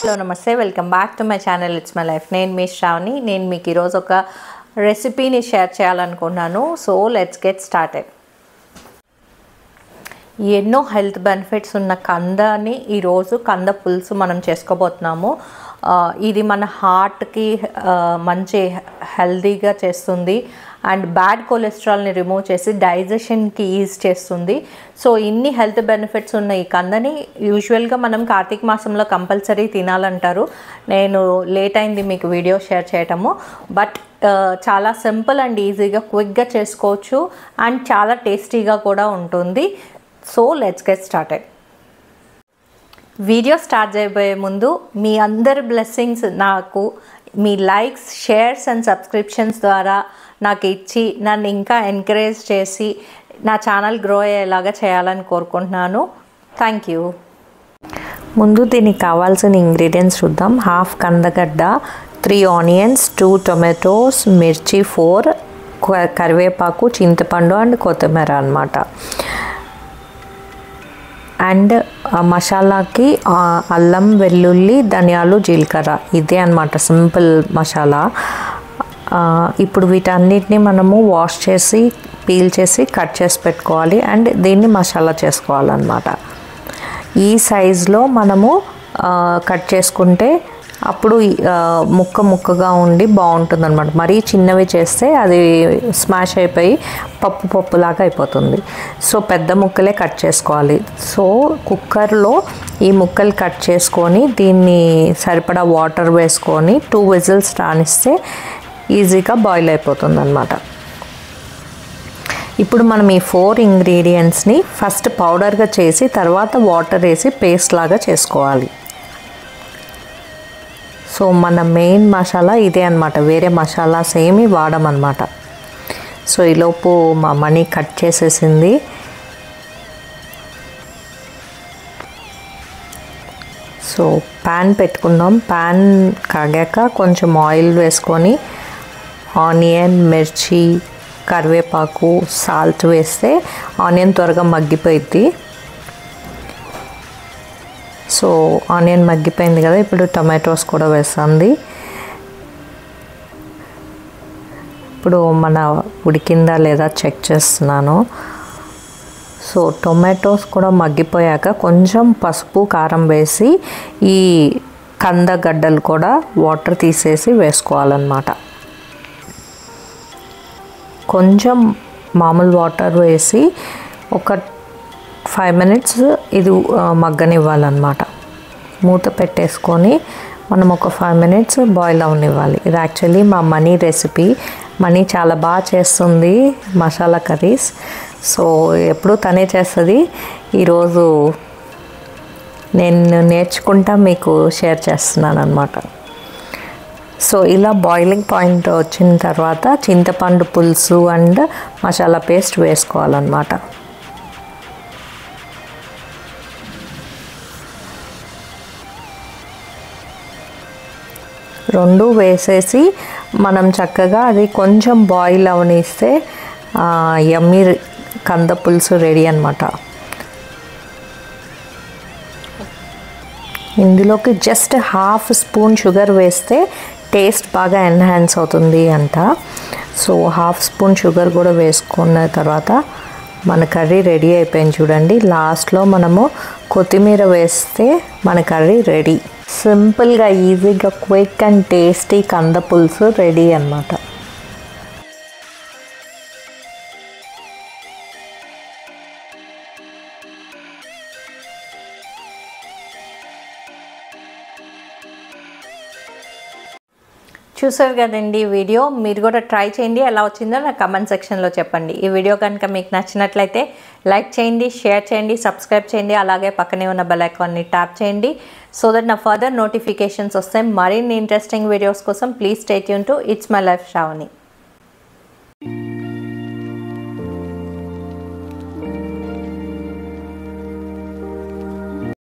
Hello నమస్తే, welcome back to my channel it's my life. నేను మీ శ్రావణి. నేను మీకు ఈరోజు ఒక రెసిపీని షేర్ చేయాలనుకున్నాను. So let's get started. ఎన్నో హెల్త్ బెనిఫిట్స్ ఉన్న కందని ఈరోజు కంద పులుసు మనం చేసుకోబోతున్నాము. ఇది మన హార్ట్కి మంచి హెల్తీగా చేస్తుంది అండ్ బ్యాడ్ కొలెస్ట్రాల్ని రిమూవ్ చేసి డైజెషన్కి ఈజ్ చేస్తుంది. సో ఇన్ని హెల్త్ బెనిఫిట్స్ ఉన్న ఈ కందని యూజువల్గా మనం కార్తీక మాసంలో కంపల్సరీ తినాలంటారు. నేను లేట్ అయింది మీకు వీడియో షేర్ చేయటము, బట్ చాలా సింపుల్ అండ్ ఈజీగా క్విక్గా చేసుకోవచ్చు అండ్ చాలా టేస్టీగా కూడా ఉంటుంది. So let's get started. Video start చేయబోయే ముందు మీ అందరి బ్లెస్సింగ్స్ నాకు మీ లైక్స్, షేర్స్ అండ్ సబ్స్క్రిప్షన్స్ ద్వారా నాకు ఇచ్చి నన్ను ఇంకా ఎంకరేజ్ చేసి నా ఛానల్ గ్రో అయ్యేలాగా చేయాలని కోరుకుంటున్నాను. Thank you. ముందు దీనికి కావాల్సిన ఇంగ్రీడియంట్స్ చూద్దాం. హాఫ్ కందగడ్డ, 3 ఆనియన్స్, 2 టొమాటోస్, మిర్చి 4, కరివేపాకు, చింతపండు అండ్ కొత్తిమీర అన్నమాట. అండ్ మసాలాకి అల్లం, వెల్లుల్లి, ధనియాలు, జీలకర్ర, ఇదే అన్నమాట సింపుల్ మసాలా. ఇప్పుడు వీటన్నిటిని మనము వాష్ చేసి పీల్ చేసి కట్ చేసి పెట్టుకోవాలి అండ్ దీన్ని మసాలా చేసుకోవాలన్నమాట. ఈ సైజులో మనము కట్ చేసుకుంటే అప్పుడు ముక్కగా ఉండి బాగుంటుంది అనమాట. మరీ చిన్నవి చేస్తే అది స్మాష్ అయిపోయి పప్పులాగా అయిపోతుంది. సో పెద్ద ముక్కలే కట్ చేసుకోవాలి. సో కుక్కర్లో ఈ ముక్కలు కట్ చేసుకొని దీన్ని సరిపడా వాటర్ వేసుకొని 2 విజిల్స్ రానిస్తే ఈజీగా బాయిల్ అయిపోతుంది అన్నమాట. ఇప్పుడు మనం ఈ 4 ఇంగ్రీడియంట్స్ని ఫస్ట్ పౌడర్గా చేసి తర్వాత వాటర్ వేసి పేస్ట్ లాగా చేసుకోవాలి. సో మన మెయిన్ మసాలా ఇదే అన్నమాట, వేరే మసాలాస్ ఏమి వాడమన్నమాట. సో ఈలోపు మా మనీ కట్ చేసేసింది. సో ప్యాన్ పెట్టుకుందాం. ప్యాన్ కాగాక కొంచెం ఆయిల్ వేసుకొని ఆనియన్, మిర్చి, కరివేపాకు, సాల్ట్ వేస్తే ఆనియన్ త్వరగా మగ్గిపోయిద్ది. సో ఆనియన్ మగ్గిపోయింది కదా, ఇప్పుడు టొమాటోస్ కూడా వేస్తుంది. ఇప్పుడు మన ఉడికిందా లేదా చెక్ చేస్తున్నాను. సో టొమాటోస్ కూడా మగ్గిపోయాక కొంచెం పసుపు, కారం వేసి ఈ కందగడ్డలు కూడా వాటర్ తీసేసి వేసుకోవాలన్నమాట. కొంచెం మామూలు వాటర్ వేసి ఒక 5 మినిట్స్ ఇది మగ్గనివ్వాలన్నమాట. మూత పెట్టేసుకొని మనం ఒక 5 మినిట్స్ బాయిల్ అవనివ్వాలి. ఇది యాక్చువల్లీ మా మనీ రెసిపీ. మనీ చాలా బాగా చేస్తుంది మసాలా కర్రీస్. సో ఎప్పుడూ తనే చేస్తుంది. ఈరోజు నేను నేర్చుకుంటా మీకు షేర్ చేస్తున్నాను అన్నమాట. సో ఇలా బాయిలింగ్ పాయింట్ వచ్చిన తర్వాత చింతపండు పులుసు అండ్ మసాలా పేస్ట్ వేసుకోవాలన్నమాట. రెండు వేసేసి మనం చక్కగా అది కొంచెం బాయిల్ అవనిస్తే యమ్మీ కంద పులుసు రెడీ అన్నమాట. ఇందులోకి జస్ట్ హాఫ్ స్పూన్ షుగర్ వేస్తే టేస్ట్ బాగా ఎన్హాన్స్ అవుతుంది అంట. సో హాఫ్ స్పూన్ షుగర్ కూడా వేసుకున్న తర్వాత మన కర్రీ రెడీ అయిపోయింది చూడండి. లాస్ట్లో మనము కొత్తిమీర వేస్తే మన కర్రీ రెడీ. సింపుల్గా, ఈజీగా, క్విక్ అండ్ టేస్టీ కంద పులుసు రెడీ అన్నమాట. చూసారు కదండి వీడియో. మీరు కూడా ట్రై చేయండి, ఎలా వచ్చిందో నాకు కమెంట్ సెక్షన్లో చెప్పండి. ఈ వీడియో కనుక మీకు నచ్చినట్లయితే లైక్ చేయండి, షేర్ చేయండి, సబ్స్క్రైబ్ చేయండి, అలాగే పక్కనే ఉన్న బెల్ ఐకాన్ని ట్యాప్ చేయండి. సో దట్ నా ఫర్దర్ నోటిఫికేషన్స్ వస్తాయి. మరిన్ని ఇంట్రెస్టింగ్ వీడియోస్ కోసం please stay tune to it's my life Shravani.